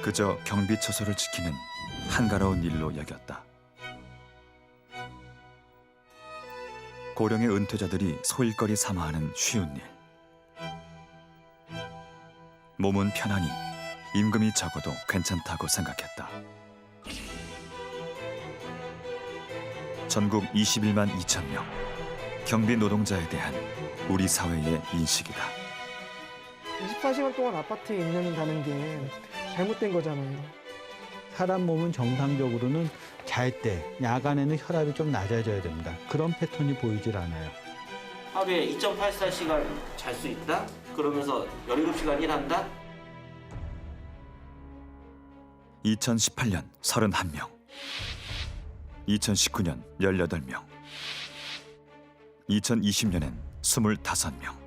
그저 경비처소를 지키는 한가로운 일로 여겼다. 고령의 은퇴자들이 소일거리 삼아하는 쉬운 일. 몸은 편하니 임금이 적어도 괜찮다고 생각했다. 전국 21만 2천 명 경비 노동자에 대한 우리 사회의 인식이다. 24시간 동안 아파트에 있는다는 게 잘못된 거잖아요. 사람 몸은 정상적으로는 잘 때, 야간에는 혈압이 좀 낮아져야 됩니다. 그런 패턴이 보이질 않아요. 하루에 2.84시간 잘 수 있다? 그러면서 17시간 일한다? 2018년 31명, 2019년 18명, 2020년엔 25명.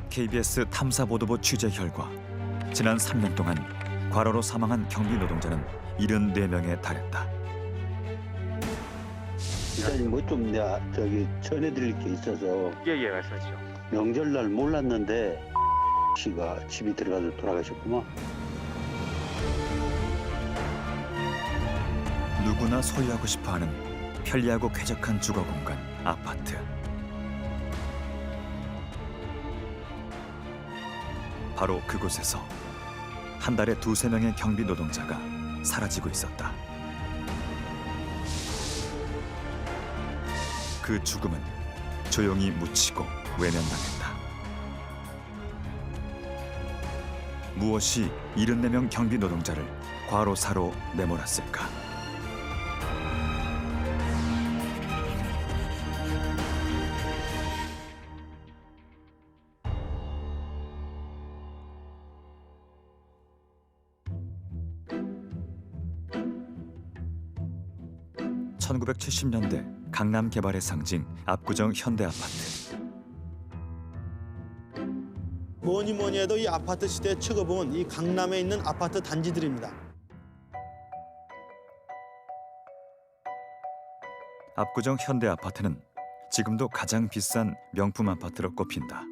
KBS 탐사보도부 취재 결과 지난 3년 동안 과로로 사망한 경비 노동자는 74명에 달했다. 기사님 뭐좀 내가 전해드릴 게 있어서. 예, 말씀하시죠. 명절날 몰랐는데 씨가 집이 들어가서 돌아가셨구만. 누구나 소유하고 싶어하는 편리하고 쾌적한 주거 공간 아파트. 바로 그곳에서 한 달에 2~3명의 경비 노동자가 사라지고 있었다. 그 죽음은 조용히 묻히고 외면당했다. 무엇이 74명 경비 노동자를 과로사로 내몰았을까? (1970년대) 강남 개발의 상징 압구정 현대아파트. 뭐니 뭐니 해도 이 아파트 시대의 최고봉은 이 강남에 있는 아파트 단지들입니다. 압구정 현대아파트는 지금도 가장 비싼 명품 아파트로 꼽힌다.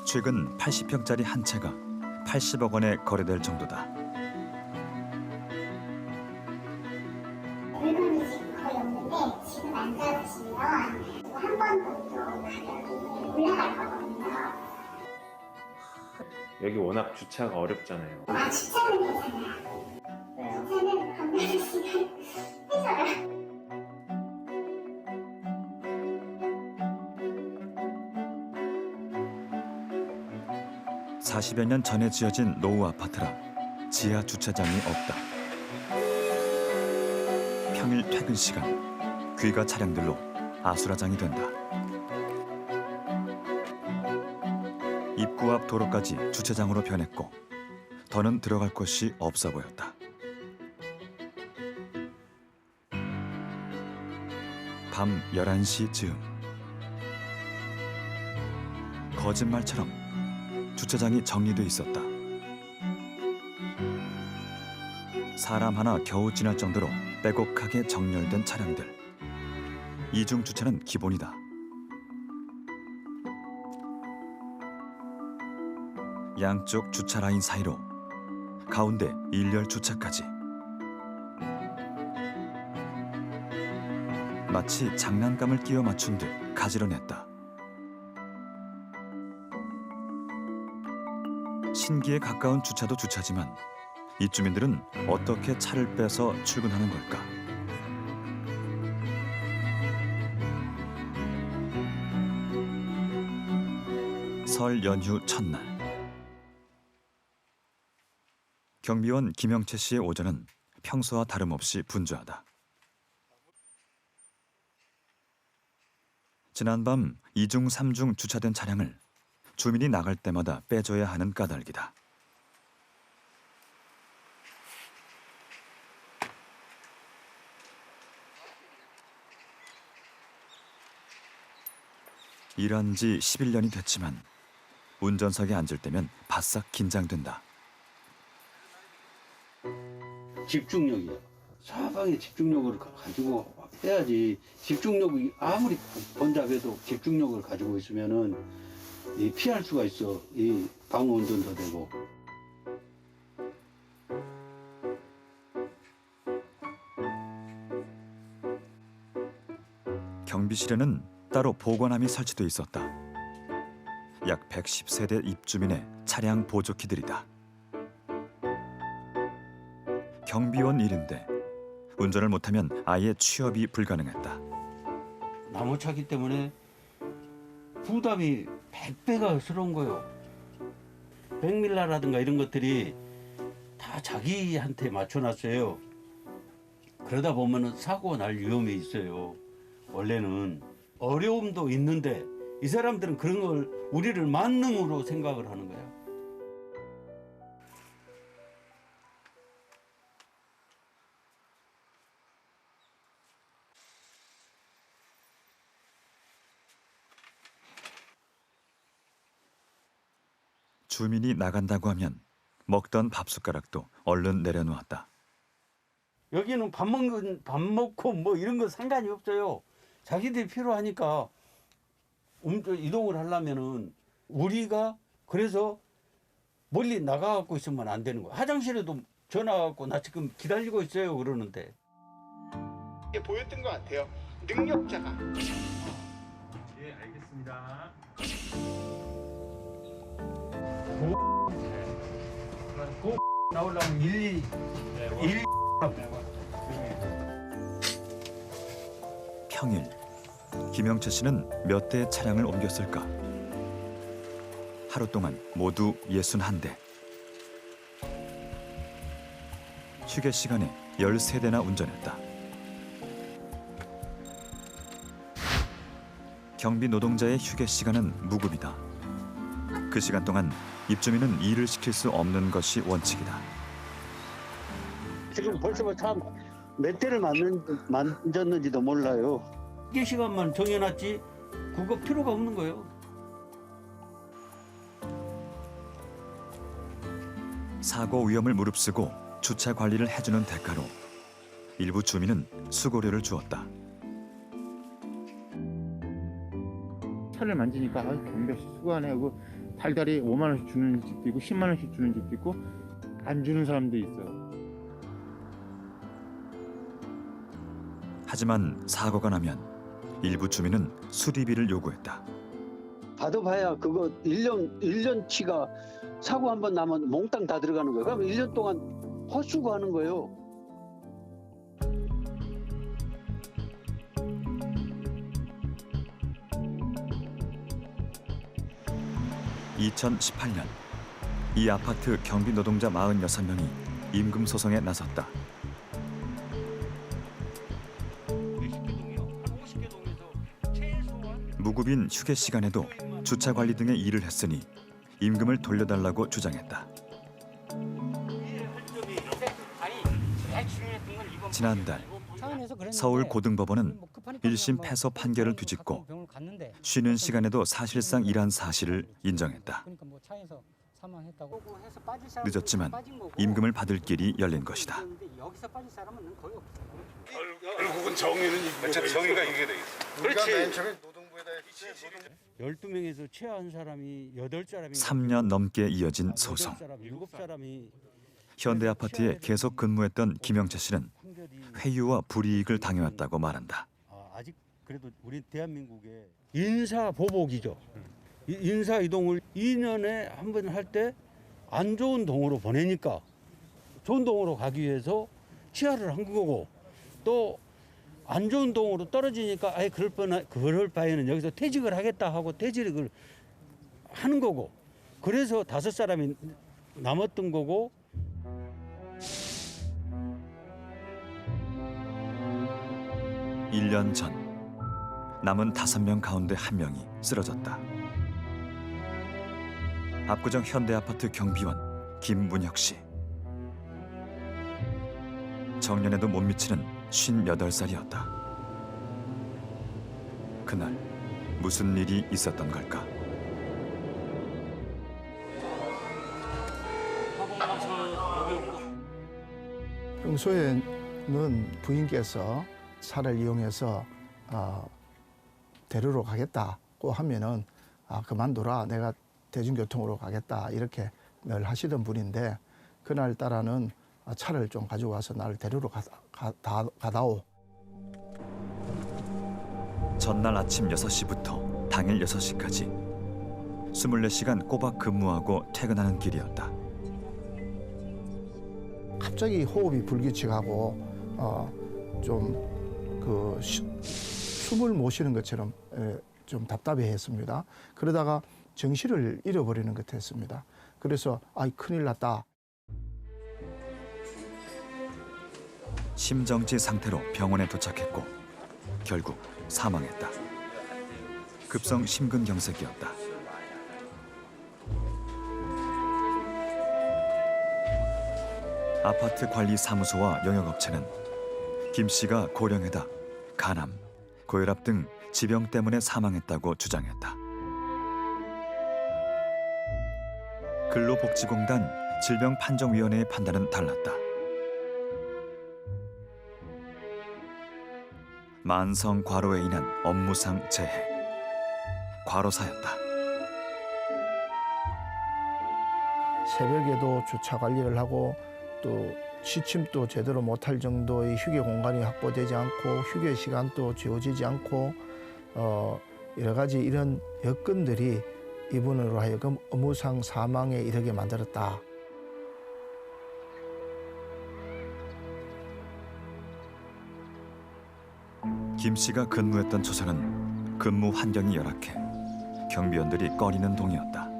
최근 80평짜리 한 채가 80억 원에 거래될 정도다. 물건이 지금 거의 없는데 지금 안 잡으시면 한 번 더 가격이 올라갈 거거든요. 여기 워낙 주차가 어렵잖아요. 주차는 괜찮아요. 주차는 한 시간 해줘요. 40여 년 전에 지어진 노후 아파트라 지하 주차장이 없다. 평일 퇴근 시간 귀가 차량들로 아수라장이 된다. 입구 앞 도로까지 주차장으로 변했고 더는 들어갈 곳이 없어 보였다. 밤 11시 즈음. 거짓말처럼 주차장이 정리돼 있었다. 사람 하나 겨우 지날 정도로 빼곡하게 정렬된 차량들. 이중 주차는 기본이다. 양쪽 주차 라인 사이로 가운데 일렬 주차까지. 마치 장난감을 끼워 맞춘 듯 가지런했다. 신기에 가까운 주차도 주차지만 입주민들은 어떻게 차를 빼서 출근하는 걸까? 설 연휴 첫날. 경비원 김영채 씨의 오전은 평소와 다름없이 분주하다. 지난밤 2중 3중 주차된 차량을 주민이 나갈 때마다 빼줘야 하는 까닭이다. 일한 지 11년이 됐지만 운전석에 앉을 때면 바싹 긴장된다. 집중력이요. 사방에 집중력을 가지고 해야지. 집중력이 아무리 번잡해도 집중력을 가지고 있으면은 피할 수가 있어. 이 방어 운전도 되고. 경비실에는 따로 보관함이 설치돼 있었다. 약 110세대 입주민의 차량 보조키들이다. 경비원 일인데 운전을 못하면 아예 취업이 불가능했다. 나무차기 때문에 부담이 100배가 스러운 거예요. 백밀라라든가 이런 것들이 다 자기한테 맞춰놨어요. 그러다 보면은 사고 날 위험이 있어요. 원래는 어려움도 있는데 이 사람들은 그런 걸 우리를 만능으로 생각을 하는 거야. 주민이 나간다고 하면 먹던 밥숟가락도 얼른 내려놓았다. 여기는 밥 먹고 뭐 이런 거 상관이 없어요. 자기들이 필요하니까 이동을 하려면은 우리가 그래서 멀리 나가갖고 있으면 안 되는 거야. 화장실에도 전화 갖고 나 지금 기다리고 있어요 그러는데. 이게 보였던 것 같아요. 능력자가. 예, 알겠습니다. 나오려면 일일이 평일 김영채 씨는 몇 대의 차량을 옮겼을까? 하루 동안 모두 61대. 휴게 시간에 13대나 운전했다. 경비 노동자의 휴게 시간은 무급이다. 그 시간 동안 입주민은 일을 시킬 수 없는 것이 원칙이다. 지금 벌써 참 몇 대를 만졌는지도 몰라요. 이 시간만 정해놨지 그거 필요가 없는 거예요. 사고 위험을 무릅쓰고 주차 관리를 해주는 대가로 일부 주민은 수고료를 주었다. 차를 만지니까 경비 아저씨 수고하네 하고 달달이 5만 원씩 주는 집도 있고 10만 원씩 주는 집도 있고 안 주는 사람도 있어. 하지만 사고가 나면 일부 주민은 수리비를 요구했다. 봐도 봐야 그거 1년치가 사고 한 번 나면 몽땅 다 들어가는 거예요. 그럼 1년 동안 헛수고하는 거예요. (2018년) 이 아파트 경비 노동자 46명이 임금 소송에 나섰다. 무급인 휴게 시간에도 주차 관리 등의 일을 했으니 임금을 돌려달라고 주장했다. 지난달 서울 고등법원은 1심 패소 판결을 뒤집고 쉬는 시간에도 사실상 일한 사실을 인정했다. 늦었지만 임금을 받을 길이 열린 것이다. 결국은 정의는 정의가 이게 되겠어. 그렇지. 12명에서 최한 사람이 8사람이 3년 넘게 이어진 소송. 7사람이 현대아파트에 계속 근무했던 김영채 씨는 회유와 불이익을 당해왔다고 말한다. 아직 그래도 우리 대한민국의 인사 보복이죠. 인사 이동을 2년에 한 번 할 때 안 좋은 동으로 보내니까 좋은 동으로 가기 위해서 취하를 한 거고 또 안 좋은 동으로 떨어지니까 아예 그럴 바에는 여기서 퇴직을 하겠다 하고 퇴직을 하는 거고 그래서 5사람이 남았던 거고. 일 년 전 남은 5명 가운데 1명이 쓰러졌다. 압구정 현대아파트 경비원 김문혁 씨. 정년에도 못 미치는 58살이었다. 그날 무슨 일이 있었던 걸까? 평소에는 부인께서 차를 이용해서 데리러 가겠다고 하면은 그만둬라, 내가 대중교통으로 가겠다, 이렇게 늘 하시던 분인데, 그날따라는 차를 좀 가지고 와서 나를 데리러 가다오. 전날 아침 6시부터 당일 6시까지 24시간 꼬박 근무하고 퇴근하는 길이었다. 갑자기 호흡이 불규칙하고 좀 그 숨을 못 쉬는 것처럼 좀 답답해했습니다. 그러다가 정신을 잃어버리는 것 같았습니다. 그래서 큰일 났다. 심정지 상태로 병원에 도착했고 결국 사망했다. 급성 심근경색이었다. 아파트 관리 사무소와 영역업체는 김 씨가 고령에다 간암, 고혈압 등 지병 때문에 사망했다고 주장했다. 근로복지공단 질병판정위원회의 판단은 달랐다. 만성 과로에 인한 업무상 재해, 과로사였다. 새벽에도 주차 관리를 하고 또 취침도 제대로 못할 정도의 휴게 공간이 확보되지 않고 휴게 시간도 지워지지 않고 여러 가지 이런 여건들이 이분으로 하여금 업무상 사망에 이르게 만들었다. 김 씨가 근무했던 초소는 근무 환경이 열악해 경비원들이 꺼리는 동이었다.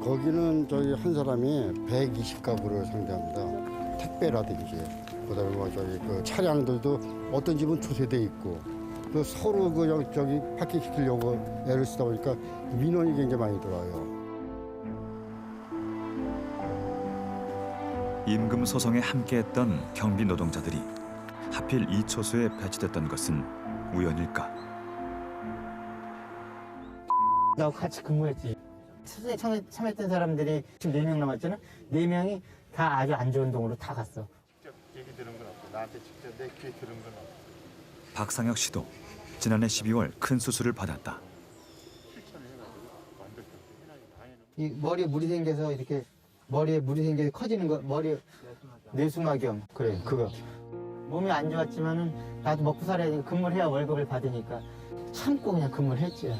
거기는 저희 한 사람이 120가구를 상대합니다. 택배라든지 그다음에 뭐 저기 그 차량들도 어떤 집은 2세대 있고 그 서로 저기 파킹시키려고 애를 쓰다 보니까 민원이 굉장히 많이 들어와요. 임금 소송에 함께했던 경비 노동자들이 하필 이 초소에 배치됐던 것은 우연일까? 나하고 같이 근무했지. 초소에 참여했던 사람들이 지금 4명 남았잖아. 4명이 다 아주 안 좋은 동으로 다 갔어. 직접 얘기 들은 건 없고 나한테 직접 내 귀에 들은 건 없고. 박상혁 씨도 지난해 12월 큰 수술을 받았다. 이 머리에 물이 생겨서 이렇게 머리에 물이 생겨서 커지는 거, 머리 뇌수막염, 그래 그거. 몸이 안 좋았지만은 나도 먹고 살아야 되니까 근무를 해야 월급을 받으니까 참고 그냥 근무를 했지.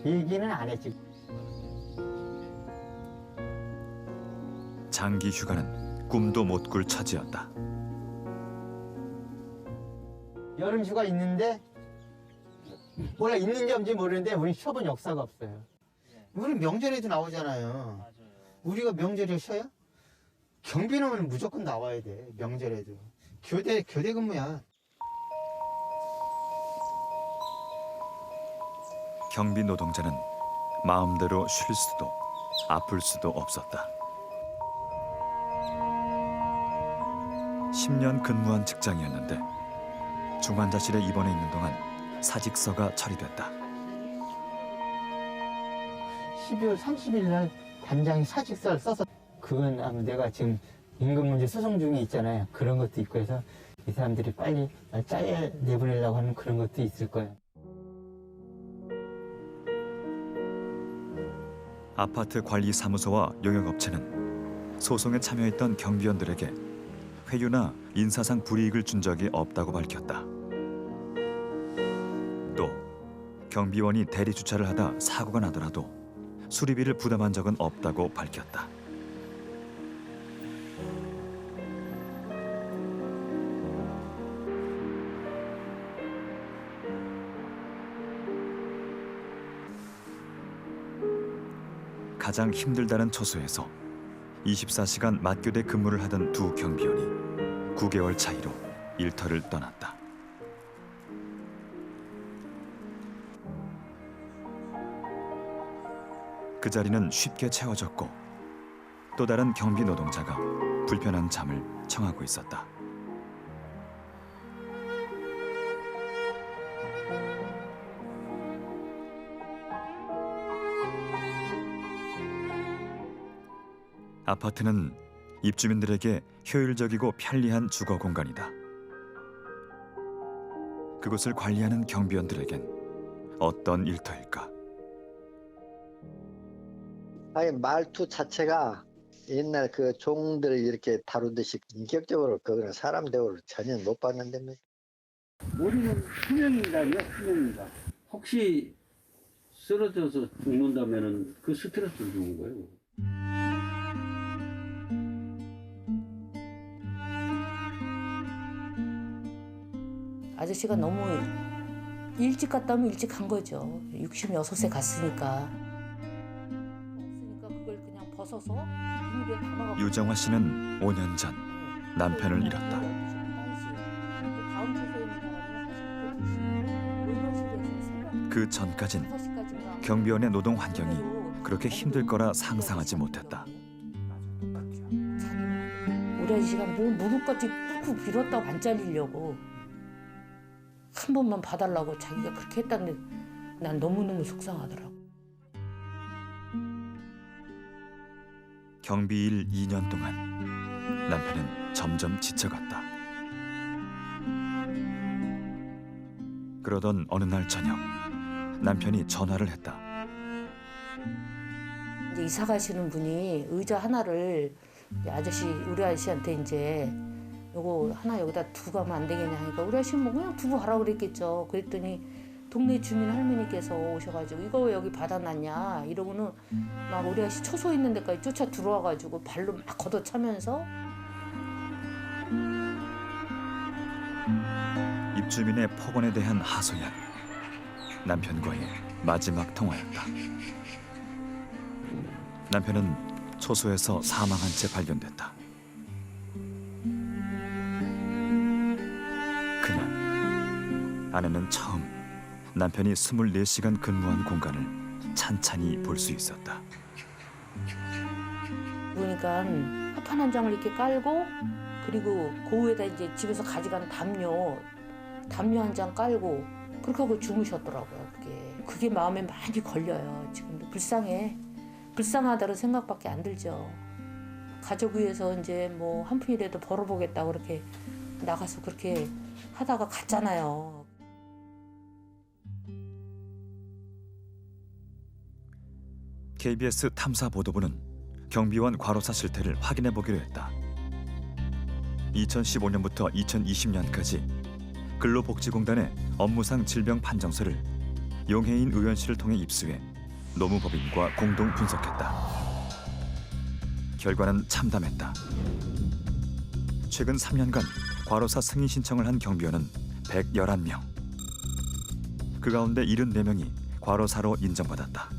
얘기는 안 했지. 장기 휴가는 꿈도 못 꿀 처지였다. 여름 휴가 있는데 몰라 있는지 없는지 모르는데 우리 쉬어본 역사가 없어요. 우리 명절에도 나오잖아요. 우리가 명절에 쉬어요? 경비는 무조건 나와야 돼. 명절에도. 교대 근무야. 경비 노동자는 마음대로 쉴 수도 아플 수도 없었다. 10년 근무한 직장이었는데 중환자실에 입원해 있는 동안 사직서가 처리됐다. 12월 30일 날 단장이 사직서를 써서 그건 아마 내가 지금 임금 문제 소송 중에 있잖아요. 그런 것도 있고 해서 이 사람들이 빨리 날 짜야 내보내려고 하는 그런 것도 있을 거예요. 아파트 관리 사무소와 용역업체는 소송에 참여했던 경비원들에게 회유나 인사상 불이익을 준 적이 없다고 밝혔다. 또 경비원이 대리 주차를 하다 사고가 나더라도 수리비를 부담한 적은 없다고 밝혔다. 가장 힘들다는 초소에서 24시간 맞교대 근무를 하던 두 경비원이 9개월 차이로 일터를 떠났다. 그 자리는 쉽게 채워졌고 또 다른 경비 노동자가 불편한 잠을 청하고 있었다. 아파트는 입주민들에게 효율적이고 편리한 주거 공간이다. 그곳을 관리하는 경비원들에겐 어떤 일터일까? 아니 말투 자체가 옛날 그 종들 이렇게 다루듯이 인격적으로 그거는 사람 대우를 전혀 못 받는데 뭐. 우리는 수명인간이야, 수명인간. 혹시 쓰러져서 죽는다면은 그 스트레스를 주는 거예요. 아저씨가 너무 일찍 갔다면 일찍 간 거죠. 66세 갔으니까. 그걸 그냥 벗어서 비닐에 담아갖고. 유정화 씨는 5년 전 남편을 잃었다. 그 전까진 경비원의 노동 환경이 그렇게 힘들 거라 상상하지 못했다. 우리 아저씨가 뭐 무릎까지 꾹꾹 빌었다고 안 잘리려고 한 번만 봐달라고 자기가 그렇게 했다는데 난 너무너무 속상하더라고. 경비일 2년 동안 남편은 점점 지쳐갔다. 그러던 어느 날 저녁 남편이 전화를 했다. 이제 이사 가시는 분이 의자 하나를 우리 아저씨한테 이제 요거 하나 여기다 두고 가면 안 되겠냐 하니까 우리 아저씨는 뭐 그냥 두고 가라고 그랬겠죠. 그랬더니 동네 주민 할머니께서 오셔가지고 이거 왜 여기 받아놨냐 이러고는 막 우리 아저씨 초소 있는 데까지 쫓아 들어와가지고 발로 막 걷어차면서 입주민의 폭언에 대한 하소연, 남편과의 마지막 통화였다. 남편은 초소에서 사망한 채 발견됐다. 그날 아내는 처음 남편이 24시간 근무한 공간을 찬찬히 볼 수 있었다. 그러니까 합판 한 장을 이렇게 깔고 그리고 그 위에다 이제 집에서 가져간 담요 한 장 깔고 그렇게 하고 주무셨더라고요. 그게 마음에 많이 걸려요. 지금도 불쌍하다는 생각밖에 안 들죠. 가족 위해서 이제 뭐 한 푼이라도 벌어보겠다고 그렇게 나가서 그렇게 하다가 갔잖아요. KBS 탐사보도부는 경비원 과로사 실태를 확인해 보기로 했다. 2015년부터 2020년까지 근로복지공단의 업무상 질병 판정서를 용해인 의원실을 통해 입수해 노무법인과 공동 분석했다. 결과는 참담했다. 최근 3년간 과로사 승인 신청을 한 경비원은 111명. 그 가운데 74명이 과로사로 인정받았다.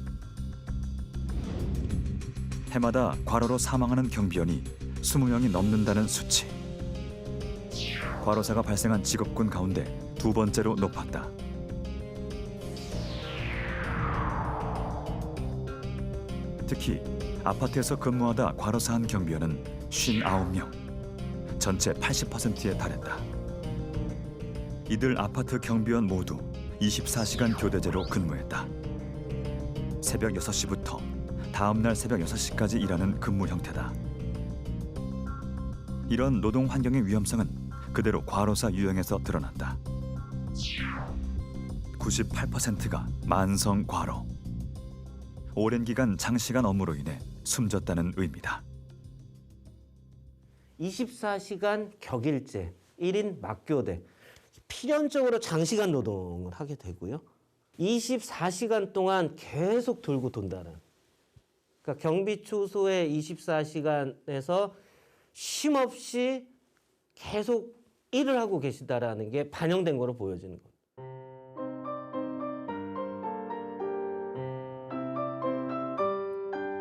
해마다 과로로 사망하는 경비원이 20명이 넘는다는 수치. 과로사가 발생한 직업군 가운데 두 번째로 높았다. 특히 아파트에서 근무하다 과로사한 경비원은 59명, 전체 80%에 달했다. 이들 아파트 경비원 모두 24시간 교대제로 근무했다. 새벽 6시부터 다음 날 새벽 6시까지 일하는 근무 형태다. 이런 노동 환경의 위험성은 그대로 과로사 유형에서 드러난다. 98%가 만성 과로. 오랜 기간 장시간 업무로 인해 숨졌다는 의미다. 24시간 격일제, 1인 막교대, 필연적으로 장시간 노동을 하게 되고요. 24시간 동안 계속 돌고 돈다는. 그러니까 경비 초소의 24시간에서 쉼없이 계속 일을 하고 계시다라는 게 반영된 거로 보여지는 겁니다.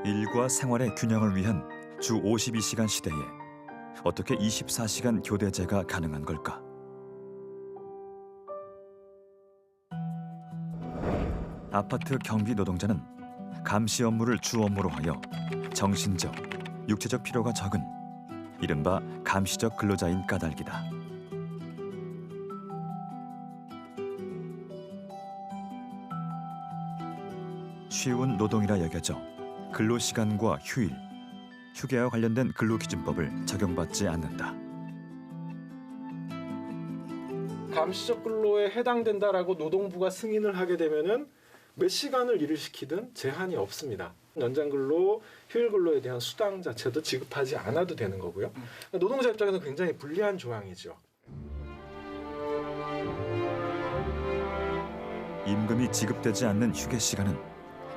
일과 생활의 균형을 위한 주 52시간 시대에 어떻게 24시간 교대제가 가능한 걸까? 아파트 경비 노동자는 감시 업무를 주 업무로 하여 정신적, 육체적 피로가 적은 이른바 감시적 근로자인 까닭이다. 쉬운 노동이라 여겨져 근로시간과 휴일, 휴게와 관련된 근로기준법을 적용받지 않는다. 감시적 근로에 해당된다라고 노동부가 승인을 하게 되면은 몇 시간을 일을 시키든 제한이 없습니다. 연장 근로, 휴일 근로에 대한 수당 자체도 지급하지 않아도 되는 거고요. 노동자 입장에서 굉장히 불리한 조항이죠. 임금이 지급되지 않는 휴게 시간은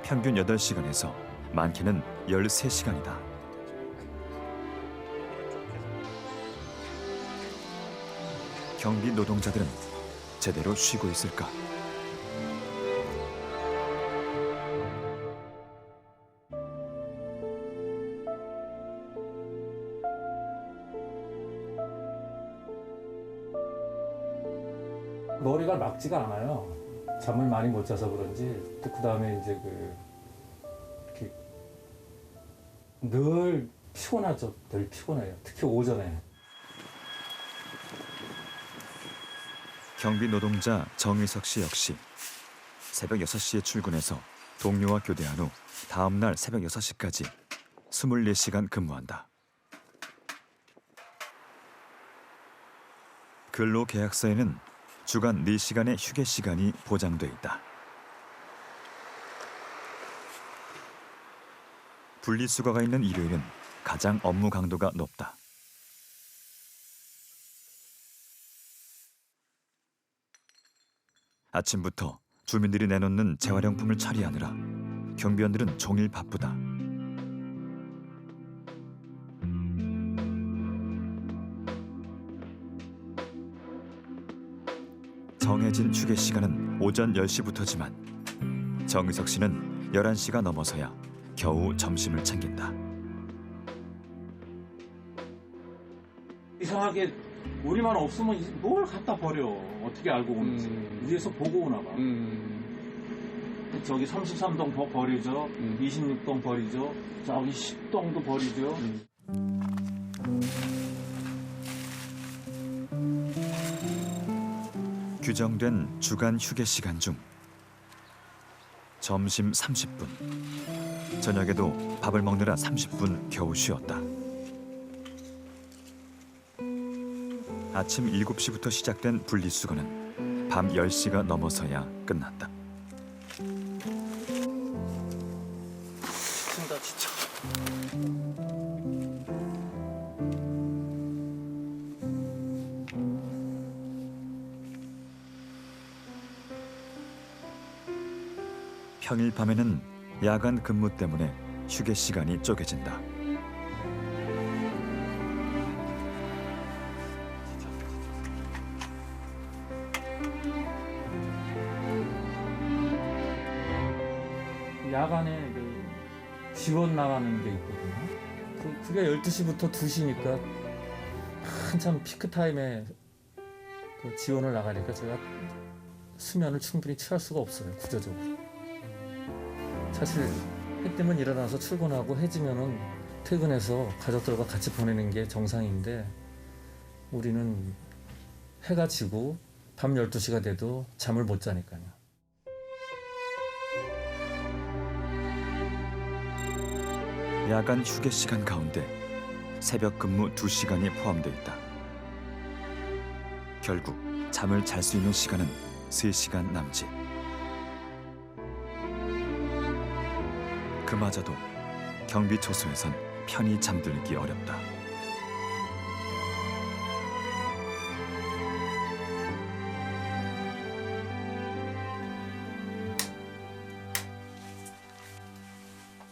평균 8시간에서 많게는 13시간이다. 경비 노동자들은 제대로 쉬고 있을까? 머리가 맑지가 않아요. 잠을 많이 못 자서 그런지 또 그다음에 이제 이렇게 늘 피곤하죠. 늘 피곤해요. 특히 오전에. 경비 노동자 정의석 씨 역시 새벽 6시에 출근해서 동료와 교대한 후 다음 날 새벽 6시까지 24시간 근무한다. 근로계약서에는 주간 4시간의 휴게 시간이 보장돼 있다. 분리수거가 있는 일요일은 가장 업무 강도가 높다. 아침부터 주민들이 내놓는 재활용품을 처리하느라 경비원들은 종일 바쁘다. 정해진 휴게 시간은 오전 10시부터지만 정의석 씨는 11시가 넘어서야 겨우 점심을 챙긴다. 이상하게 우리만 없으면 뭘 갖다 버려. 어떻게 알고 오는지. 위에서 보고 오나 봐. 저기 33동 버리죠. 26동 버리죠. 저기 10동도 버리죠. 규정된 주간 휴게 시간 중 점심 30분, 저녁에도 밥을 먹느라 30분 겨우 쉬었다. 아침 7시부터 시작된 분리수거는 밤 10시가 넘어서야 끝났다. 지친다 지쳐. 평일 밤에는 야간 근무 때문에 휴게 시간이 쪼개진다. 야간에 지원 나가는 게 있거든요. 그게 12시부터 2시니까 한참 피크 타임에 지원을 나가니까 제가 수면을 충분히 취할 수가 없어요. 구조적으로. 사실 해 뜨면 일어나서 출근하고 해지면은 퇴근해서 가족들과 같이 보내는 게 정상인데 우리는 해가 지고 밤 12시가 돼도 잠을 못 자니까요. 야간 휴게 시간 가운데 새벽 근무 2시간이 포함되어 있다. 결국 잠을 잘 수 있는 시간은 3시간 남짓. 그마저도 경비 초소에선 편히 잠들기 어렵다.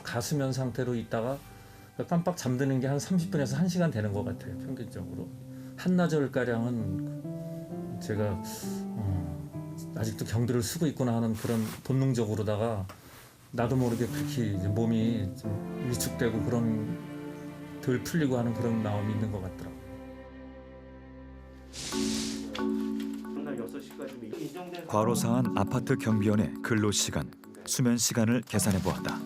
가수면 상태로 있다가 깜빡 잠드는 게 한 30분에서 1시간 되는 것 같아요. 평균적으로. 한나절가량은 제가 아직도 경비를 쓰고 있구나 하는 그런 본능적으로다가 나도 모르게 그렇게 이제 몸이 좀 위축되고 그런 덜 풀리고 하는 그런 마음이 있는 것 같더라고요. 과로사한 아파트 경비원의 근로 시간, 수면 시간을 계산해 보았다.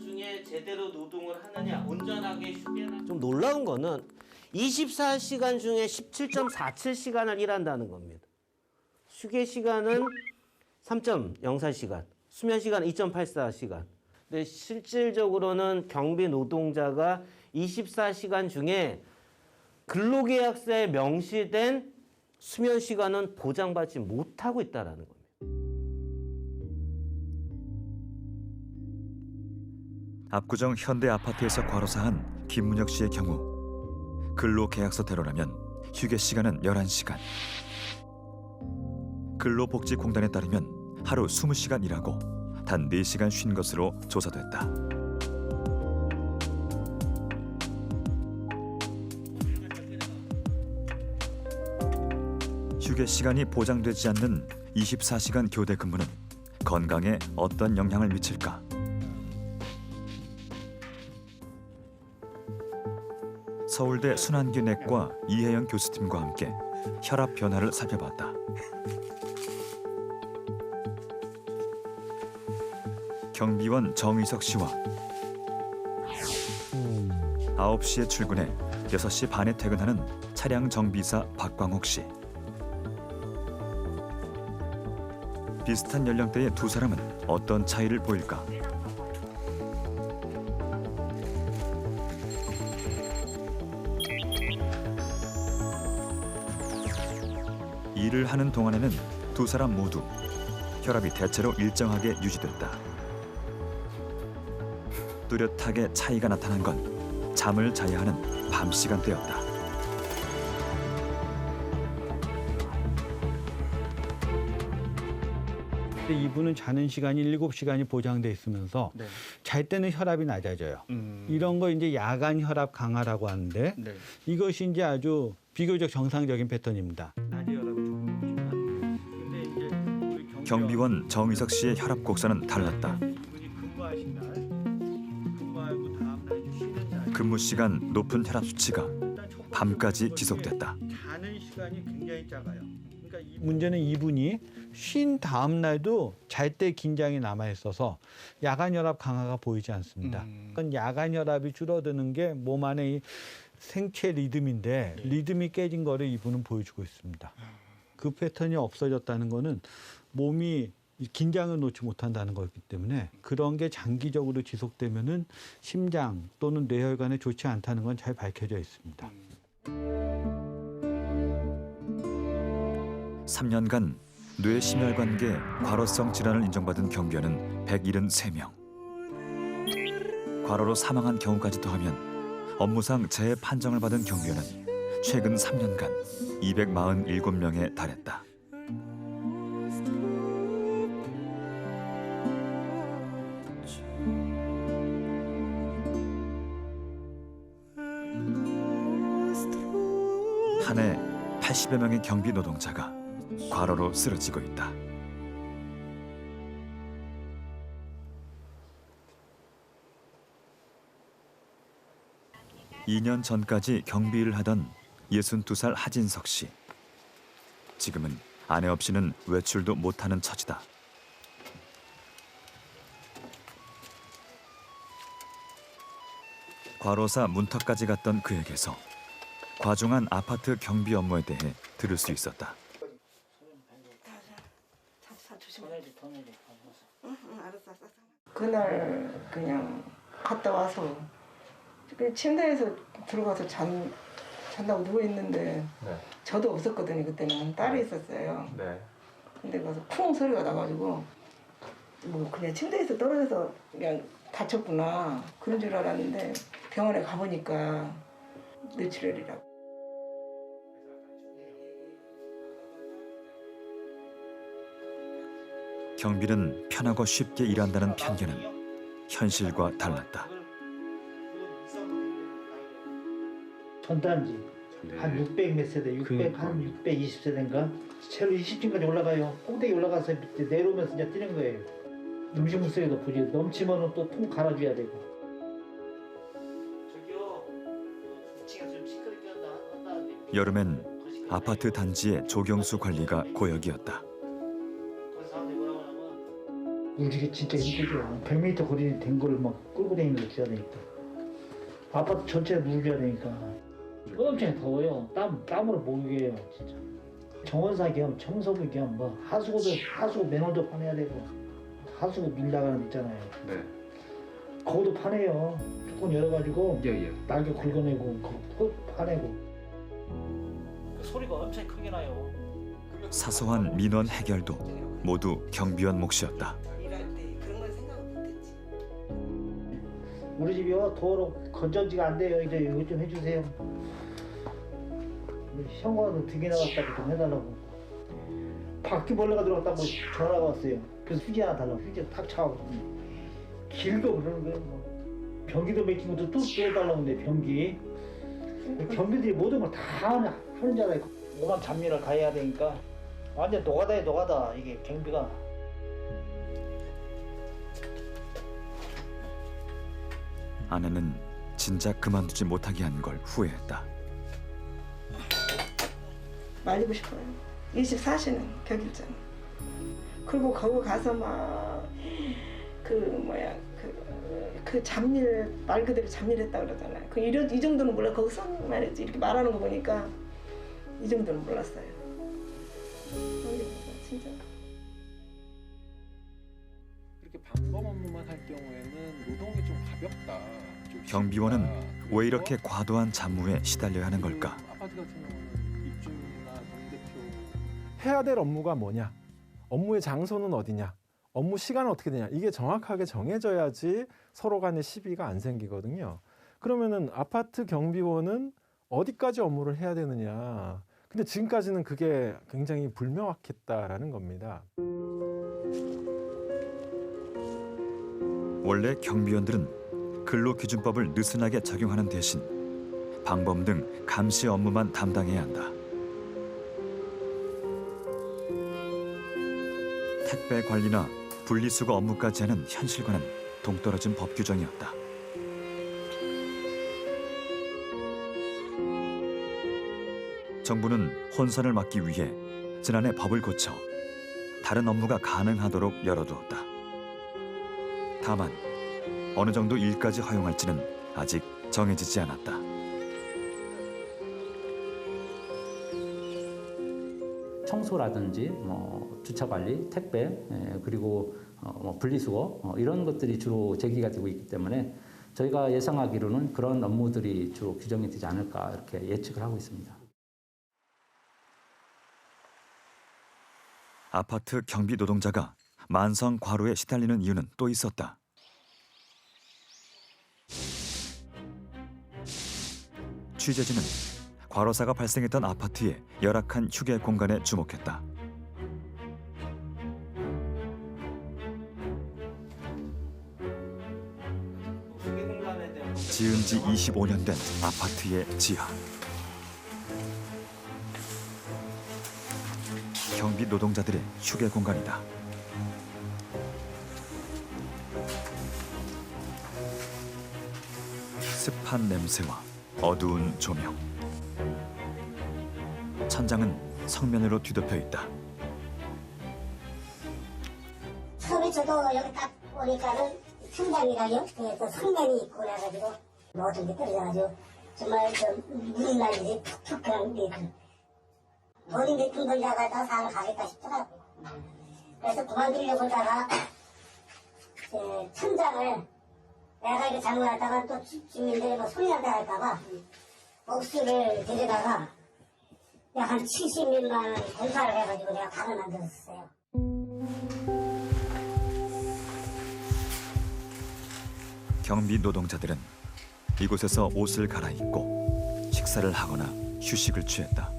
중에 제대로 노동을 하느냐, 온전하게 휴게나. 좀 놀라운 거는 24시간 중에 17.47시간을 일한다는 겁니다. 휴게 시간은 3.04시간, 수면 시간은 2.84시간. 근데 실질적으로는 경비 노동자가 24시간 중에 근로계약서에 명시된 수면 시간은 보장받지 못하고 있다라는 겁니다. 압구정 현대 아파트에서 과로사한 김문혁 씨의 경우 근로계약서대로라면 휴게 시간은 11시간. 근로복지공단에 따르면 하루 20시간 일하고 단 4시간 쉰 것으로 조사됐다. 휴게 시간이 보장되지 않는 24시간 교대 근무는 건강에 어떤 영향을 미칠까? 서울대 순환기내과 이혜영 교수팀과 함께 혈압 변화를 살펴봤다. 경비원 정의석 씨와 9시에 출근해 6시 반에 퇴근하는 차량 정비사 박광옥 씨. 비슷한 연령대의 두 사람은 어떤 차이를 보일까? 일을 하는 동안에는 두 사람 모두 혈압이 대체로 일정하게 유지됐다. 뚜렷하게 차이가 나타난 건 잠을 자야 하는 밤 시간대였다. 근데 이분은 자는 시간이 7시간이 보장돼 있으면서 잘 때는 혈압이 낮아져요. 이런 거 이제 야간 혈압 강화라고 하는데 이것이 이제 아주 비교적 정상적인 패턴입니다. 경비원 정의석 씨의 혈압 곡선은 달랐다. 근무 시간 높은 혈압 수치가 밤까지 지속됐다. 자는 시간이 굉장히 작아요. 그러니까 문제는 이분이 쉰 다음 날도 잘 때 긴장이 남아 있어서 야간 혈압 강화가 보이지 않습니다. 그건 야간 혈압이 줄어드는 게 몸 안의 생체 리듬인데 리듬이 깨진 거를 이분은 보여주고 있습니다. 그 패턴이 없어졌다는 거는 몸이 긴장을 놓지 못한다는 거기 때문에 그런 게 장기적으로 지속되면은 심장 또는 뇌혈관에 좋지 않다는 건 잘 밝혀져 있습니다. 3년간 뇌심혈관계 과로성 질환을 인정받은 경비원은 173명. 과로로 사망한 경우까지 더하면 업무상 재해 판정을 받은 경비원은 최근 3년간 247명에 달했다. 한 해 80여 명의 경비 노동자가 과로로 쓰러지고 있다. (2년) 전까지 경비를 하던 62살 하진석 씨. 지금은 아내 없이는 외출도 못하는 처지다. 과로사 문턱까지 갔던 그에게서 과중한 아파트 경비 업무에 대해 들을 수 있었다. 그날 그냥 갔다 와서 침대에서 들어가서 잔다고 누워 있는데 저도 없었거든요. 그때는 딸이 있었어요. 근데 가서 쿵 소리가 나가지고 뭐 그냥 침대에서 떨어져서 그냥 다쳤구나 그런 줄 알았는데 병원에 가보니까 뇌출혈이라고. 경비는 편하고 쉽게 일한다는 편견은 현실과 달랐다. 전단지 한 600 몇 세대, 600 한 620세대인가 채로 20층까지 올라가요. 꼭대기 올라가서 밑에 내려오면서 이제 뛰는 거예요. 음식물 쓰레기도 부지 넘치면은 또 통 갈아줘야 되고. 여름엔 아파트 단지의 조경수 관리가 고역이었다. 우리가 진짜 힘들죠. 100m 거리 된 거를 막 끌고 다니면서 줘야 되니까. 아파트 전체에 물 줘야 되니까. 엄청 더워요. 땀으로 목욕해요, 진짜. 정원사 겸 청소부 겸 뭐 하수구 맨홀도 파내야 되고 하수구 밀 나가는 데 있잖아요. 거기도 파내요. 조금 열어가지고 날개 긁어내고 그거 파내고. 소리가 엄청 크게 나요. 사소한 민원 해결도 모두 경비원 몫이었다. 우리 집이요 도로 건전지가 안 돼요. 이제 이거 좀 해주세요. 현관으로 2개 나갔다고 좀 해달라고. 바퀴벌레가 들어갔다고 전화가 왔어요. 그래서 휴지 하나 달라고. 휴지 탁 차거든요. 길도 그러는 거예요. 뭐. 변기도 맥힌 것도 또 빼달라고 하는데 변기. 경비들이 모든 걸 다 하는 줄 알아요. 오만 잡일을 가야 되니까 완전 노가다에 노가다 이게 경비가. 아내는 진작 그만두지 못하게 한 걸 후회했다. 말리고 싶어요. 24시는 격일장. 그리고 거기 가서 막 그 잡일 말 그대로 잡일했다 그러잖아요. 이 정도는 몰라. 거기서 말이지 이렇게 말하는 거 보니까 이 정도는 몰랐어요. 진짜. 이렇게 방범 업무만 할 경우에는 노동이 좀 가볍다. 좀 경비원은 쉽다. 왜 이렇게 과도한 잡무에 시달려야 하는 걸까? 아파트 같은 경우는 입주민이나 동대표 해야 될 업무가 뭐냐, 업무의 장소는 어디냐, 업무 시간은 어떻게 되냐, 이게 정확하게 정해져야지 서로 간에 시비가 안 생기거든요. 그러면은 아파트 경비원은 어디까지 업무를 해야 되느냐. 근데 지금까지는 그게 굉장히 불명확했다라는 겁니다. 원래 경비원들은 근로기준법을 느슨하게 적용하는 대신 방범 등 감시 업무만 담당해야 한다. 택배 관리나 분리수거 업무까지 하는 현실과는 동떨어진 법 규정이었다. 정부는 혼선을 막기 위해 지난해 법을 고쳐 다른 업무가 가능하도록 열어두었다. 다만 어느 정도 일까지 허용할지는 아직 정해지지 않았다. 청소라든지 주차 관리, 택배, 그리고 분리수거 이런 것들이 주로 제기가 되고 있기 때문에 저희가 예상하기로는 그런 업무들이 주로 규정이 되지 않을까 이렇게 예측을 하고 있습니다. 아파트 경비 노동자가 만성 과로에 시달리는 이유는 또 있었다. 취재진은 과로사가 발생했던 아파트의 열악한 휴게 공간에 주목했다. 지은 지 25년 된 아파트의 지하. 경비 노동자들의 휴게 공간이다. 습한 냄새와 어두운 조명. 천장은 성면으로 뒤덮여 있다. 처음에 저도 여기 딱 오니까는 천장이랑요, 그 성면이 있고 그래가지고 모든 게 떨어져가지고 정말 무슨 날인지 툭툭 그런 게 돈이 몇 푼 벌다가 다 상을 가겠다 싶더라고. 그래서 그만두려고 하다가 천장을 내가 이거 잘못하다가 또 주민들이 뭐 소리 난다 할까봐 옥수를 데려다가 약 한 70몇만 원 공사를 해가지고 내가 방을 만들었어요. 경비 노동자들은 이곳에서 옷을 갈아입고 식사를 하거나 휴식을 취했다.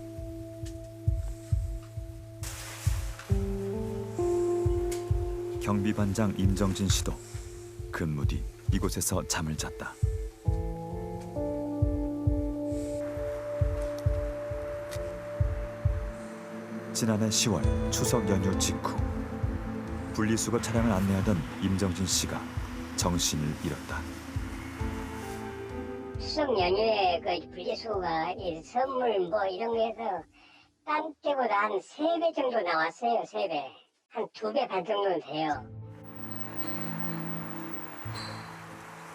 경비반장 임정진 씨도 근무 뒤 이곳에서 잠을 잤다. 지난해 10월 추석 연휴 직후 분리수거 차량을 안내하던 임정진 씨가 정신을 잃었다. 추석 연휴에 그 분리수거가 선물 뭐 이런 거 해서 딴 때보다 한 3배 정도 나왔어요. 3배. 한 2배 반 정도는 돼요.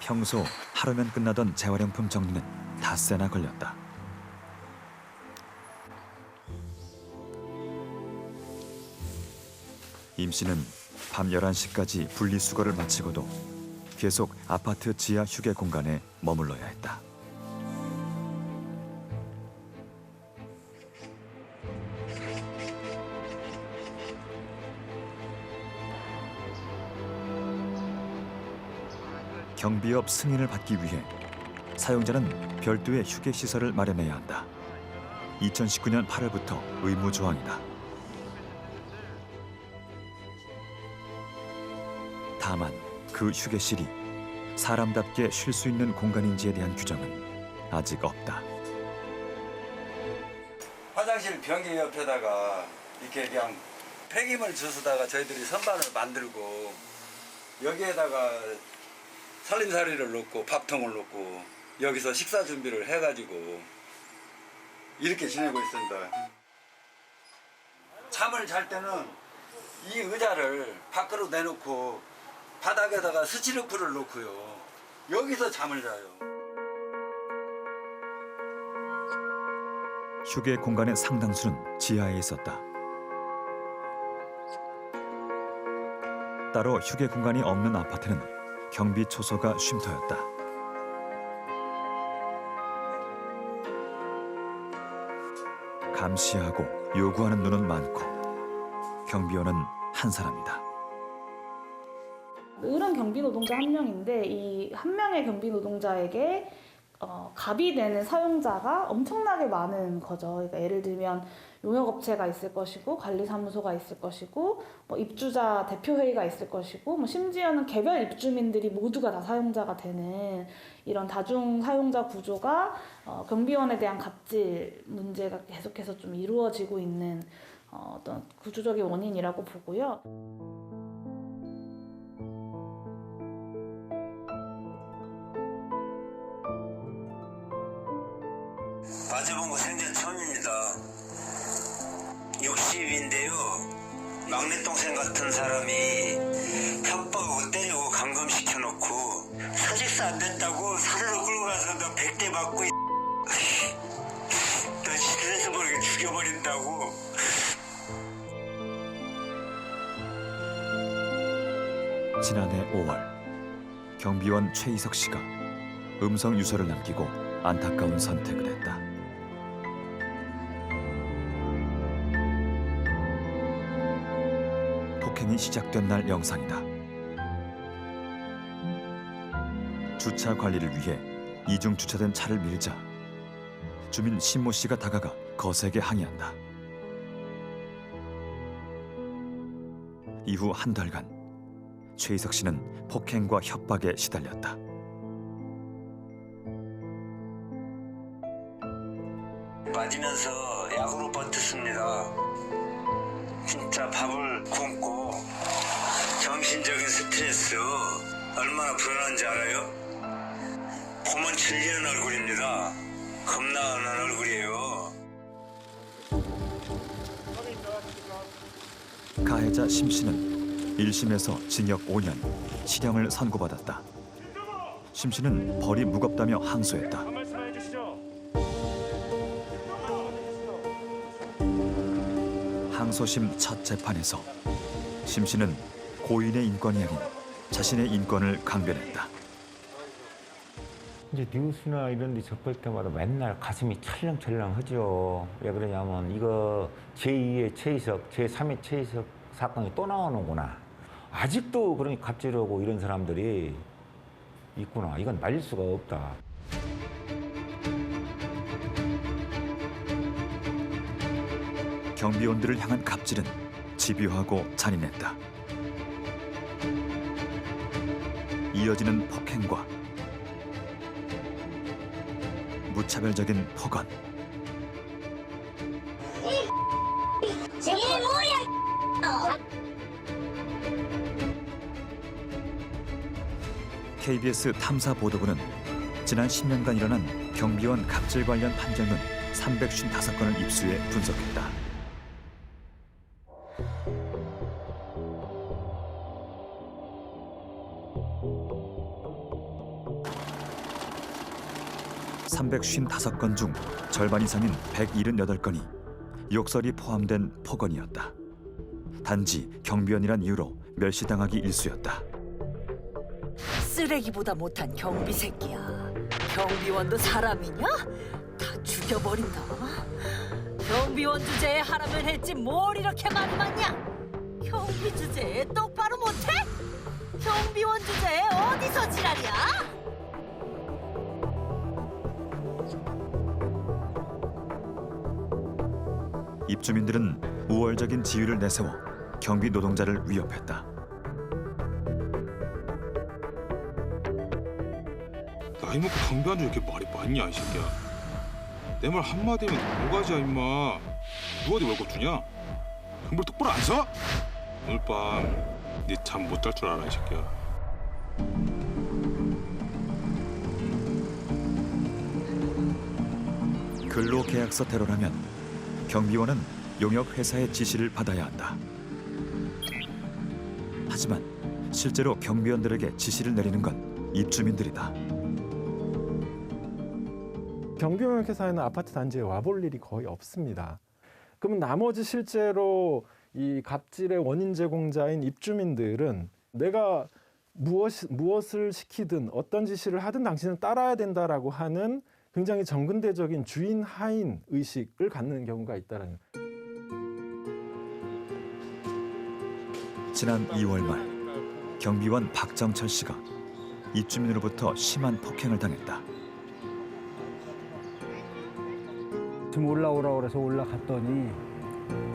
평소 하루면 끝나던 재활용품 정리는 닷새나 걸렸다. 임 씨는 밤 11시까지 분리수거를 마치고도 계속 아파트 지하 휴게 공간에 머물러야 했다. 경비업 승인을 받기 위해 사용자는 별도의 휴게 시설을 마련해야 한다. 2019년 8월부터 의무 조항이다. 다만 그 휴게실이 사람답게 쉴 수 있는 공간인지에 대한 규정은 아직 없다. 화장실 변기 옆에다가 이렇게 그냥 폐기물 주스다가 저희들이 선반을 만들고 여기에다가 살림살이를 놓고 밥통을 놓고 여기서 식사 준비를 해가지고 이렇게 지내고 있습니다. 잠을 잘 때는 이 의자를 밖으로 내놓고 바닥에다가 스티로폼을 놓고요. 여기서 잠을 자요. 휴게 공간의 상당수는 지하에 있었다. 따로 휴게 공간이 없는 아파트는 경비 초소가 쉼터였다. 감시하고 요구하는 눈은 많고 경비원은 한 사람이다. 을은 경비 노동자 한 명인데 이 한 명의 경비 노동자에게 갑이 되는 사용자가 엄청나게 많은 거죠. 그러니까 예를 들면 용역업체가 있을 것이고 관리사무소가 있을 것이고 뭐 입주자 대표회의가 있을 것이고 뭐 심지어는 개별 입주민들이 모두가 다 사용자가 되는 이런 다중 사용자 구조가 경비원에 대한 갑질 문제가 계속해서 좀 이루어지고 있는 어떤 구조적인 원인이라고 보고요. 맞아본 거 생전 처음입니다. 60인데요. 막내 동생 같은 사람이 협박하고 때리고 감금시켜놓고 사직서 안 됐다고 산으로 끌고 가서 너 100대 맞고 너 스트레스 모르게 죽여버린다고. 지난해 5월 경비원 최희석 씨가 음성 유서를 남기고 안타까운 선택을 했다. 폭행이 시작된 날 영상이다. 주차 관리를 위해 이중 주차된 차를 밀자 주민 신모 씨가 다가가 거세게 항의한다. 이후 한 달간 최희석 씨는 폭행과 협박에 시달렸다. 맞으면서 약으로 버텼습니다. 진짜 밥을 굶고 정신적인 스트레스 얼마나 불안한지 알아요? 보면 질리는 얼굴입니다. 겁나는 얼굴이에요. 가해자 심 씨는 1심에서 징역 5년, 실형을 선고받았다. 심 씨는 벌이 무겁다며 항소했다. 항소심 첫 재판에서 심 씨는 고인의 인권이 아닌 자신의 인권을 강변했다. 이제 뉴스나 이런 데 접할 때마다 맨날 가슴이 찰랑찰랑하죠. 왜 그러냐면 이거 제2의 최희석, 제3의 최희석 사건이 또 나오는구나. 아직도 그런 갑질하고 이런 사람들이 있구나. 이건 말릴 수가 없다. 경비원들을 향한 갑질은 집요하고 잔인했다. 이어지는 폭행과 무차별적인 폭언. 저게 뭐야? KBS 탐사보도부는 지난 10년간 일어난 경비원 갑질 관련 판결문 355건을 입수해 분석했다. (355건) 중 절반 이상인 178건이 욕설이 포함된 폭언이었다. 단지 경비원이란 이유로 멸시당하기 일쑤였다. 쓰레기보다 못한 경비 새끼야. 경비원도 사람이냐? 다 죽여버린다. 경비원 주제에 하라면 했지 뭘 이렇게 말이 많냐? 경비 주제에 똑바로 못해? 경비원 주제에 어디서 지랄이야? 입주민들은 우월적인 지위를 내세워 경비 노동자를 위협했다. 나이 먹고 경비한테 이렇게 말이 많냐 이 새끼야. 내 말 한마디면 뭐가지야 임마. 누가 네 월급 주냐? 경비를 똑바로 안 서? 오늘 밤 네 잠 못 잘 줄 알아 이 새끼야. 근로계약서 대로라면 경비원은 용역 회사의 지시를 받아야 한다. 하지만 실제로 경비원들에게 지시를 내리는 건 입주민들이다. 경비용역회사에는 아파트 단지에 와볼 일이 거의 없습니다. 그러면 나머지 실제로 이 갑질의 원인 제공자인 입주민들은 내가 무엇을 시키든 어떤 지시를 하든 당신은 따라야 된다라고 하는 굉장히 정근대적인 주인 하인 의식을 갖는 경우가 있다는. 지난 2월 말 경비원 박정철 씨가 입주민으로부터 심한 폭행을 당했다. 지금 올라오라고 그래서 올라갔더니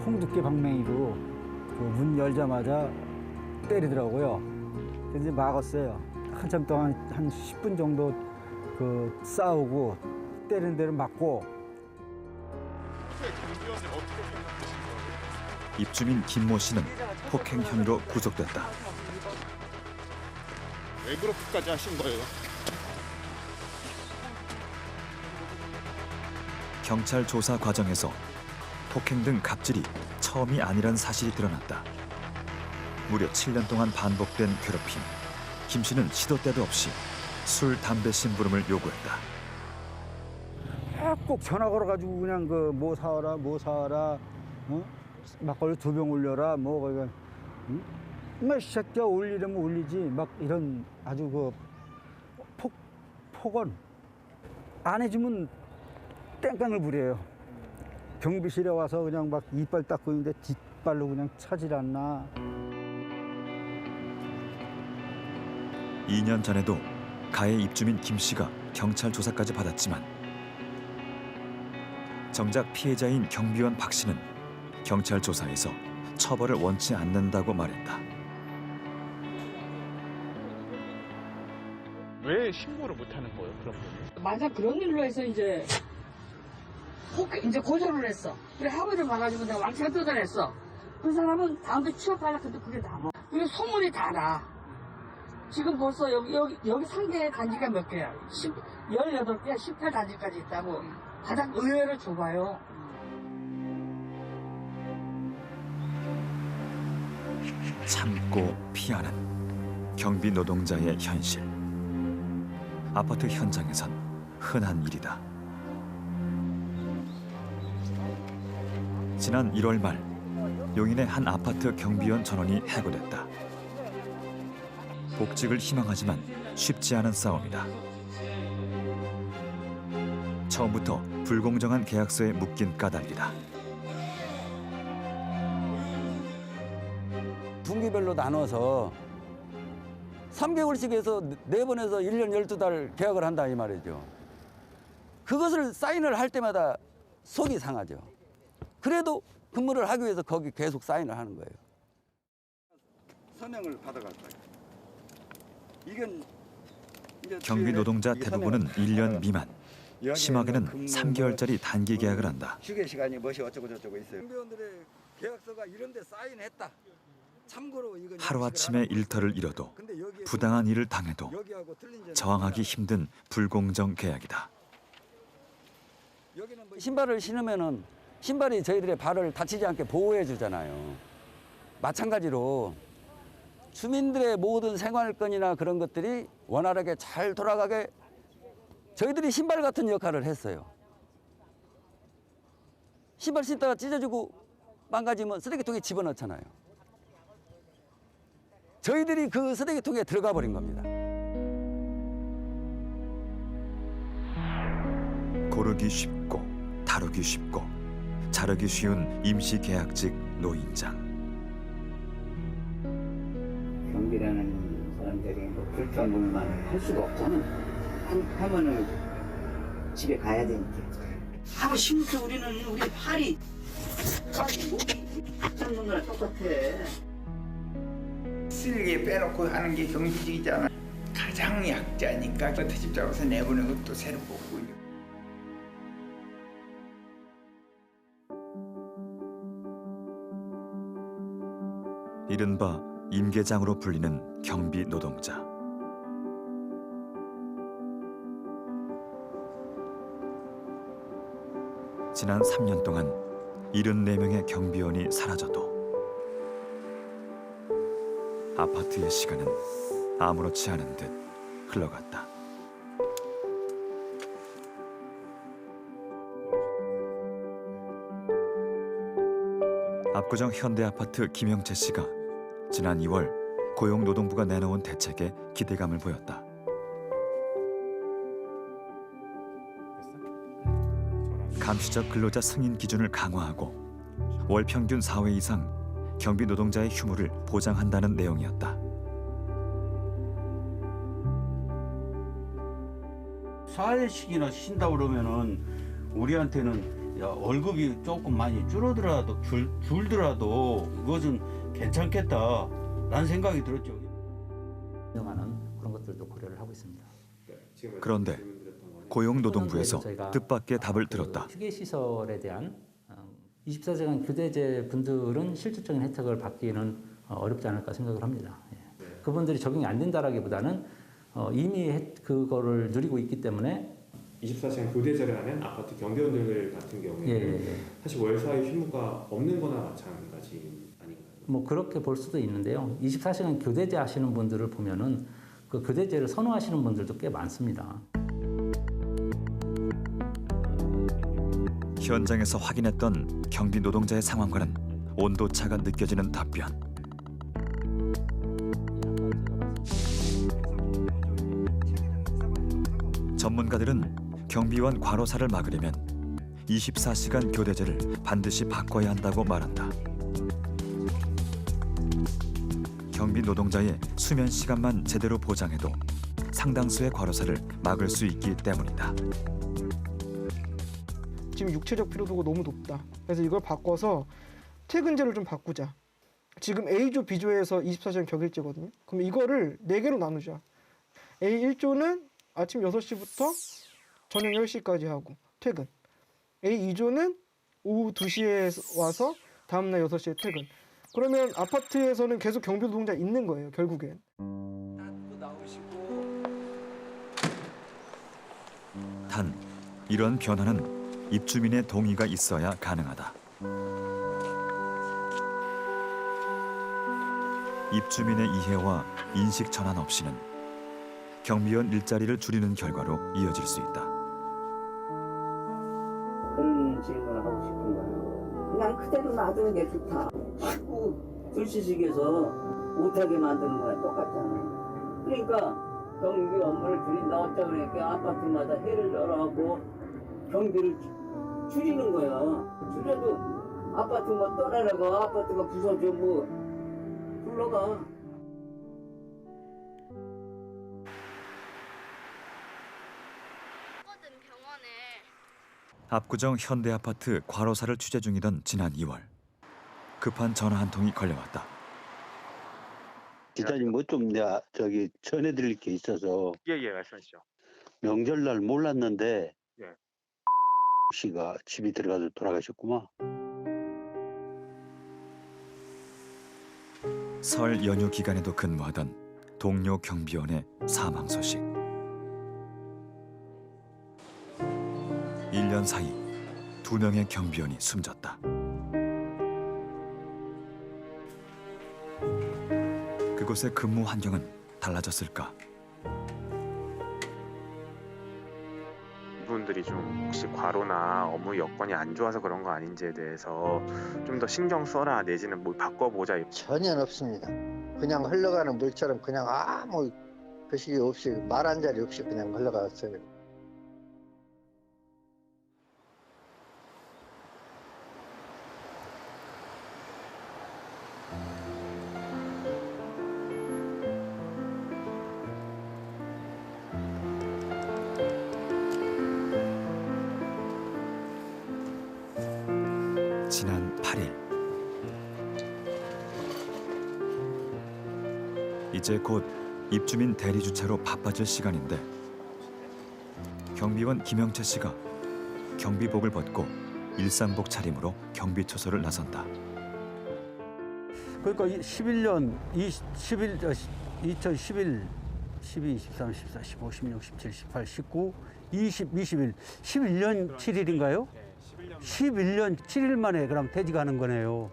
홍두깨 방맹이로 그 문 열자마자 때리더라고요. 그래서 막았어요. 한참 동안 한 10분 정도 그 싸우고 때리는 데를 맞고. 입주민 김모 씨는 폭행 혐의로 구속됐다. 왜 그렇게까지 하신 거예요? 경찰 조사 과정에서 폭행 등 갑질이 처음이 아니란 사실이 드러났다. 무려 7년 동안 반복된 괴롭힘. 김 씨는 시도 때도 없이 술, 담배 심부름을 요구했다. 꼭 전화 걸어가지고 그냥 그 뭐 사와라, 어? 막걸리 2병 올려라, 뭐 그냥, 응? 이 새끼야 올리려면 올리지, 막 이런 아주 그 폭언 안 해주면 땡깡을 부려요. 경비실에 와서 그냥 막 이빨 닦고 있는데 뒷발로 그냥 차질 않나. 2년 전에도 가해 입주민 김 씨가 경찰 조사까지 받았지만 정작 피해자인 경비원 박 씨는 경찰 조사에서 처벌을 원치 않는다고 말했다. 왜 신고를 못 하는 거예요? 그런 분? 만약 그런 일로 해서 이제 고소를 했어. 그래 합의를 봐가지고 내가 왕창 뜯어냈어. 그 사람은 다음에 취업하려고 해도 그게 남아. 그리고 소문이 다 나. 지금 벌써 여기 상계 단지가 몇 개야? 18개야, 18단지까지 있다고. 가장 의외로 좁아요. 참고 피하는 경비 노동자의 현실. 아파트 현장에선 흔한 일이다. 지난 1월 말 용인의 한 아파트 경비원 전원이 해고됐다. 복직을 희망하지만 쉽지 않은 싸움이다. 처음부터 불공정한 계약서에 묶인 까닭이다. 분기별로 나눠서 3개월씩 해서 4번에서 1년 12달 계약을 한다 이 말이죠. 그것을 사인을 할 때마다 속이 상하죠. 그래도 근무를 하기 위해서 거기 계속 사인을 하는 거예요. 서명을 받아갈 거예요. 이건 이제 경비 노동자 대부분은 1년 미만, 심하게는 3개월짜리 단기 계약을 한다. 휴게 시간이 무엇이 어쩌고 저쩌고 있어요. 경비원들의 계약서가 이런 데 사인했다. 참고로 이건 하루아침에 일터를 잃어도 부당한 일을 당해도 저항하기 힘든 불공정 계약이다. 신발을 신으면은 신발이 저희들의 발을 다치지 않게 보호해 주잖아요. 마찬가지로 주민들의 모든 생활권이나 그런 것들이 원활하게 잘 돌아가게 저희들이 신발 같은 역할을 했어요. 신발 신다가 찢어지고 망가지면 쓰레기통에 집어넣잖아요. 저희들이 그 쓰레기통에 들어가 버린 겁니다. 고르기 쉽고 다루기 쉽고 자르기 쉬운 임시계약직 노인장. 경비라는 그렇게 물만 할 수가 없잖아. 하면은 집에 가야 되니까. 하고 싶으니까 우리 팔이 목이 잡는 거랑 똑같아. 쓸개 빼놓고 하는 게 경비직이잖아. 가장 약자니까 그 트집 잡아서 내보내고 또 새로 뽑고. 이른바 임계장으로 불리는 경비 노동자. 지난 3년 동안 74명의 경비원이 사라져도 아파트의 시간은 아무렇지 않은 듯 흘러갔다. 압구정 현대아파트 김영채 씨가 지난 2월 고용노동부가 내놓은 대책에 기대감을 보였다. 감시적 근로자 승인 기준을 강화하고 월 평균 4회 이상 경비 노동자의 휴무를 보장한다는 내용이었다. 4일씩이나 쉰다 그러면은 우리한테는 월급이 조금 많이 줄더라도 이것은 괜찮겠다라는 생각이 들었죠. 운영하는 그런 것들도 고려를 하고 있습니다. 그런데 고용노동부에서 뜻밖의 답을 들었다. 휴게 시설에 대한 24시간 교대제 분들은 실질적인 혜택을 받기는 어렵지 않을까 생각을 합니다. 그분들이 적용이 안 된다라기보다는 이미 그거를 누리고 있기 때문에 24시간 교대제를 하는 아파트 경비원들 같은 경우에는 사실 월 4일 휴무가 없는 거나 마찬가지 아닌가요? 뭐 그렇게 볼 수도 있는데요. 24시간 교대제 하시는 분들을 보면은 그 교대제를 선호하시는 분들도 꽤 많습니다. 현장에서 확인했던 경비 노동자의 상황과는 온도차가 느껴지는 답변. 전문가들은 경비원 과로사를 막으려면 24시간 교대제를 반드시 바꿔야 한다고 말한다. 경비 노동자의 수면 시간만 제대로 보장해도 상당수의 과로사를 막을 수 있기 때문이다. 지금 육체적 피로도가 너무 높다. 그래서 이걸 바꿔서 퇴근제를 좀 바꾸자. 지금 A조, B조에서 24시간 격일제거든요. 그럼 이거를 4개로 나누자. A1조는 아침 6시부터 저녁 10시까지 하고 퇴근. A2조는 오후 2시에 와서 다음날 6시에 퇴근. 그러면 아파트에서는 계속 경비 노동자 있는 거예요, 결국엔. 단, 이런 변화는 입주민의 동의가 있어야 가능하다. 입주민의 이해와 인식 전환 없이는 경비원 일자리를 줄이는 결과로 이어질 수 있다. 그런 질문을 하고 싶은 거예요. 그냥 그대로 놔두는 게 좋다. 자꾸 불시식에서 못하게 만드는 거야 똑같잖아. 그러니까 경비 업무를 줄인다 어쩌고 그러니까 아파트마다 해를 열어하고 경비를 줄이는 거야. 줄여도 아파트 뭐 떠나라가 아파트가 부서져 뭐 불러가. 압구정 현대아파트 과로사를 취재 중이던 지난 2월 급한 전화 한 통이 걸려왔다. 기자님 뭐 좀 내가 전해드릴 게 있어서. 예 말씀하시죠. 명절날 몰랐는데 예. 씨가 집이 들어가서 돌아가셨구만. 설 연휴 기간에도 근무하던 동료 경비원의 사망 소식. 1년 사이 2명의 경비원이 숨졌다. 그곳의 근무 환경은 달라졌을까? 이분들이 좀 혹시 과로나 업무 여건이 안 좋아서 그런 거 아닌지에 대해서 좀 더 신경 써라 내지는 뭐 바꿔보자. 전혀 없습니다. 그냥 흘러가는 물처럼 그냥 아무 표시 없이 말 한 자리 없이 그냥 흘러갔어요. 이제 곧 입주민 대리 주차로 바빠질 시간인데 경비원 김영채 씨가 경비복을 벗고 일상복 차림으로 경비 초소를 나선다. 그러니까 2011, 12, 23, 14, 15, 16, 17, 18, 19, 20, 21, 11년 7일인가요? 11년 7일 만에 그럼 퇴직하는 거네요.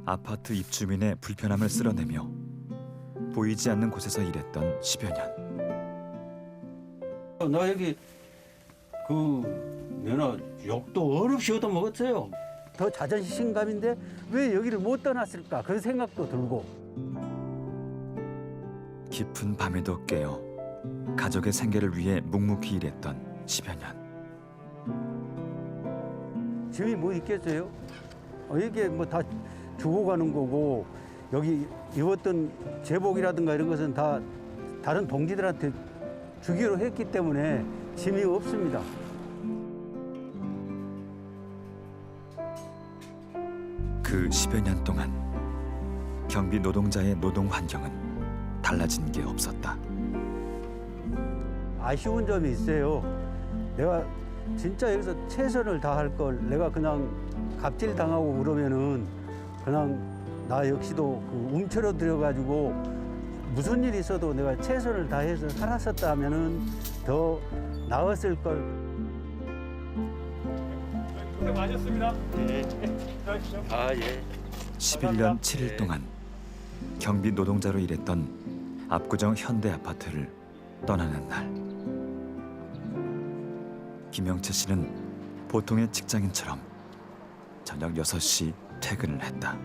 아파트 입주민의 불편함을 쓸어내며 보이지 않는 곳에서 일했던 10여 년. 나 여기 내가 욕도 어렵이 얻어먹었어요. 더 자존심감인데 왜 여기를 못 떠났을까 그런 생각도 들고. 깊은 밤에도 깨어 가족의 생계를 위해 묵묵히 일했던 10여 년. 짐이 뭐 있겠어요? 이게 뭐 다 주고 가는 거고 여기 입었던 제복이라든가 이런 것은 다 다른 동지들한테 주기로 했기 때문에 짐이 없습니다. 그 10여 년 동안 경비 노동자의 노동 환경은 달라진 게 없었다. 아쉬운 점이 있어요. 내가 진짜 여기서 최선을 다할 걸 내가 그냥 갑질 당하고 그러면은 그냥 나 역시도 움츠러들어 가지고 무슨 일이 있어도 내가 최선을 다해서 살았었다 하면은 더 나았을 걸. 고생 많으셨습니다. 예. 아 예. 11년 7일 동안 경비 노동자로 일했던 압구정 현대 아파트를 떠나는 날, 김영채 씨는 보통의 직장인처럼 저녁 6시 퇴근을 했다.